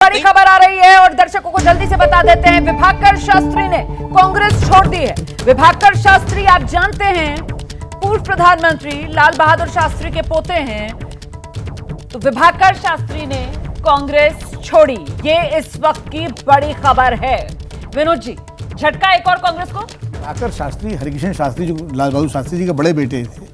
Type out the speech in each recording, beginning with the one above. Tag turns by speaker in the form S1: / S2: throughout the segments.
S1: बड़ी खबर आ रही है और दर्शकों को जल्दी से बता देते हैं। विभाकर शास्त्री ने कांग्रेस छोड़ दी है। विभाकर शास्त्री आप जानते हैं पूर्व प्रधानमंत्री लाल बहादुर शास्त्री के पोते हैं। तो विभाकर शास्त्री ने कांग्रेस छोड़ी, ये इस वक्त की बड़ी खबर है। विनोद जी, झटका एक और कांग्रेस को।
S2: विभाकर शास्त्री हरिकिशन शास्त्री जो लाल बहादुर शास्त्री जी के बड़े बेटे थे,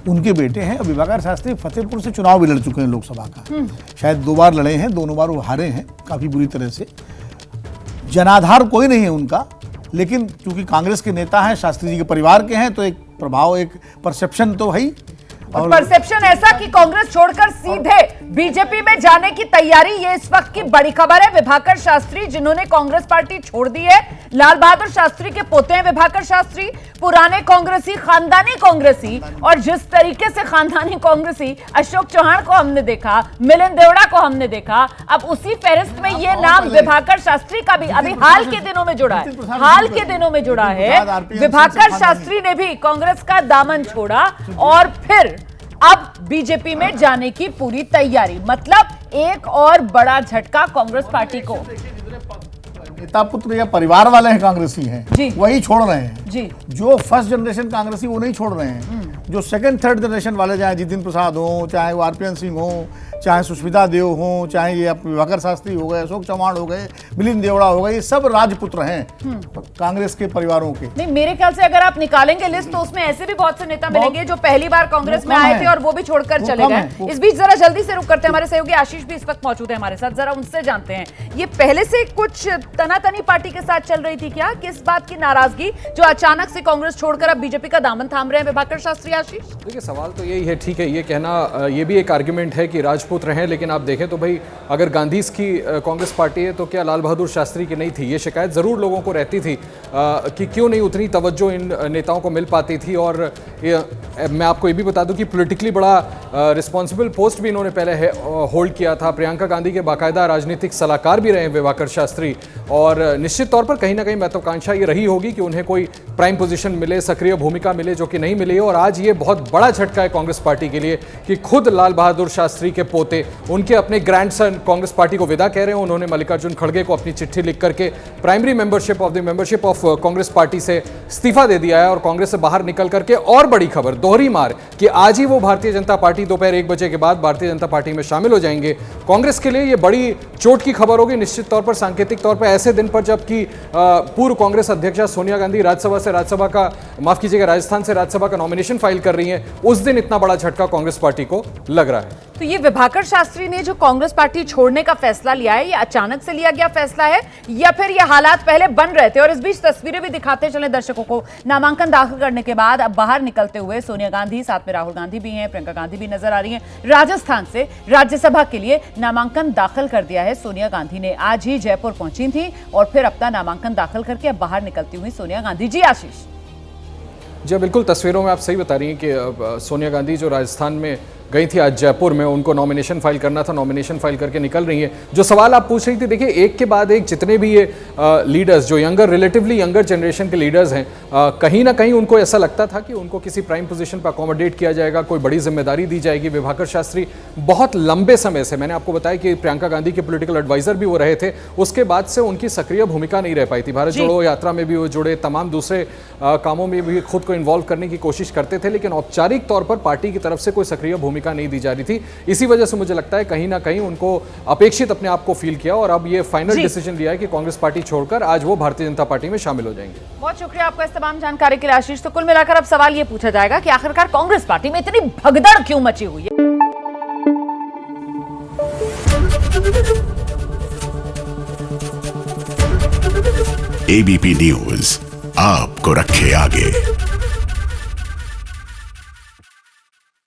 S2: उनके बेटे हैं। और विभाकर शास्त्री फतेहपुर से चुनाव भी लड़ चुके हैं लोकसभा का, शायद 2 बार लड़े हैं, दोनों बार वो हारे हैं काफी बुरी तरह से। जनाधार कोई नहीं है उनका, लेकिन क्योंकि कांग्रेस के नेता हैं, शास्त्री जी के परिवार के हैं, तो एक प्रभाव, एक परसेप्शन तो है।
S1: और परसेप्शन ऐसा कि कांग्रेस छोड़कर सीधे बीजेपी में जाने की तैयारी, ये इस वक्त की बड़ी खबर है। विभाकर शास्त्री जिन्होंने कांग्रेस पार्टी छोड़ दी है, लाल बहादुर शास्त्री के पोते हैं विभाकर शास्त्री, पुराने कांग्रेसी, खानदानी कांग्रेसी। और जिस तरीके से खानदानी कांग्रेसी अशोक चौहान को हमने देखा, मिलिंद देवड़ा को हमने देखा, अब उसी फहरिस्त में ये नाम विभाकर शास्त्री का भी अभी हाल के दिनों में जुड़ा है। हाल के दिनों में जुड़ा है। विभाकर शास्त्री ने भी कांग्रेस का दामन छोड़ा और फिर अब बीजेपी में जाने की पूरी तैयारी। मतलब एक और बड़ा झटका कांग्रेस पार्टी को।
S2: नेता पुत्र या परिवार वाले हैं कांग्रेसी हैं, वही छोड़ रहे हैं
S1: जी।
S2: जो फर्स्ट जनरेशन कांग्रेसी वो नहीं छोड़ रहे हैं। जो सेकंड थर्ड जनरेशन वाले, चाहे जितिन प्रसाद हो, चाहे वो आरपीएन सिंह हो, चाहे सुष्मिता देव हो, चाहे ये विभाकर शास्त्री हो गए, अशोक चौहान हो गए, मिलिंद देवड़ा हो गए, ये सब राजपुत्र हैं कांग्रेस के परिवारों के।
S1: नहीं, मेरे ख्याल से अगर आप निकालेंगे लिस्ट तो उसमें ऐसे भी बहुत से नेता मिलेंगे जो पहली बार कांग्रेस में आए थे और वो भी छोड़कर चले गए। इस बीच जरा जल्दी से रुक करते हैं, हमारे सहयोगी आशीष भी इस वक्त मौजूद है हमारे साथ, जरा उनसे जानते हैं। ये पहले से कुछ तनातनी पार्टी के साथ चल रही थी क्या? किस बात की नाराजगी जो अचानक से कांग्रेस छोड़कर अब बीजेपी का दामन थाम रहे हैं विभाकर शास्त्री? आशीष,
S3: देखिए सवाल तो यही है, ठीक है, ये कहना, ये भी एक आर्ग्यूमेंट है कि राजपूत रहे, लेकिन आप देखें तो भाई अगर गांधीज की कांग्रेस पार्टी है तो क्या लाल बहादुर शास्त्री की नहीं थी? ये शिकायत जरूर लोगों को रहती थी कि क्यों नहीं उतनी तवज्जो इन नेताओं को मिल पाती थी। और मैं आपको ये भी बता दूं कि पॉलिटिकली बड़ा रिस्पॉन्सिबल पोस्ट भी इन्होंने पहले होल्ड किया था। प्रियंका गांधी के बाकायदा राजनीतिक सलाहकार भी रहे विभाकर शास्त्री। और निश्चित तौर पर कहीं ना कहीं महत्वाकांक्षा ये रही होगी कि उन्हें कोई प्राइम पोजीशन मिले, सक्रिय भूमिका मिले, जो कि नहीं मिली है। और आज ये बहुत बड़ा झटका है कांग्रेस पार्टी के लिए कि खुद लाल बहादुर शास्त्री के पोते उनके अपने ग्रैंडसन कांग्रेस पार्टी को विदा कह रहे हैं। उन्होंने मल्लिकार्जुन खड़गे को अपनी चिट्ठी लिख करके primary membership of the membership of Congress party से इस्तीफा दे दिया है और कांग्रेस से बाहर निकल करके, और बड़ी खबर, दोहरी मार कि आज ही वो भारतीय जनता पार्टी दोपहर 1 बजे के बाद भारतीय जनता पार्टी में शामिल हो जाएंगे। कांग्रेस के लिए ये बड़ी चोट की खबर होगी निश्चित तौर पर, सांकेतिक तौर पर, ऐसे दिन पर जबकि पूर्व कांग्रेस अध्यक्षा सोनिया गांधी राज्यसभा का, माफ कीजिएगा, राजस्थान से राज्यसभा का नॉमिनेशन फाइल कर रही हैं। उस दिन इतना बड़ा झटका कांग्रेस पार्टी को लग रहा है।
S1: तो ये विभाकर शास्त्री ने जो कांग्रेस पार्टी छोड़ने का फैसला लिया है, ये अचानक से लिया गया फैसला है या फिर ये हालात पहले बन रहे थे? और इस बीच तस्वीरें भी दिखाते चले दर्शकों को। नामांकन दाखिल करने के बाद अब बाहर निकलते हुए सोनिया गांधी, साथ में राहुल गांधी भी हैं, प्रियंका गांधी भी नजर आ रही हैं। राजस्थान से राज्यसभा के लिए नामांकन दाखिल कर दिया है सोनिया गांधी ने। आज ही जयपुर पहुंची थी और फिर अपना नामांकन दाखिल करके अब बाहर निकलती हुई सोनिया गांधी। जी आशीष।
S3: जी बिल्कुल, तस्वीरों में आप सही बता रही हैं कि सोनिया गांधी जो राजस्थान में गई थी आज जयपुर में, उनको नॉमिनेशन फाइल करना था, नॉमिनेशन फाइल करके निकल रही हैं। जो सवाल आप पूछ रही थी, देखिए एक के बाद एक जितने भी ये लीडर्स जो रिलेटिवली यंगर जनरेशन के लीडर्स हैं, कहीं ना कहीं उनको ऐसा लगता था कि उनको किसी प्राइम पोजीशन पर अकोमोडेट किया जाएगा, कोई बड़ी जिम्मेदारी दी जाएगी। विभाकर शास्त्री बहुत लंबे समय से, मैंने आपको बताया कि प्रियंका गांधी के पॉलिटिकल एडवाइजर भी वो रहे थे, उसके बाद से उनकी सक्रिय भूमिका नहीं रह पाई थी। भारत जोड़ो यात्रा में भी वो जुड़े, तमाम दूसरे कामों में भी खुद को इन्वॉल्व करने की कोशिश करते थे, लेकिन औपचारिक तौर पर पार्टी की तरफ से कोई सक्रिय भूमिका नहीं दी जा रही थी। इसी वजह से मुझे लगता है कहीं ना कहीं उनको अपेक्षित अपने आप को फील किया और अब ये फाइनल डिसीजन लिया है कि कांग्रेस पार्टी छोड़कर आज वो भारतीय जनता पार्टी में शामिल हो जाएंगे।
S1: बहुत शुक्रिया आपका इस तमाम जानकारी के लिए आशीष। तो कुल मिलाकर अब सवाल ये पूछा जाएगा कि आखिरकार कांग्रेस पार्टी में इतनी भगदड़ क्यों मची हुई है?
S4: एबीपी न्यूज आपको रखे आगे।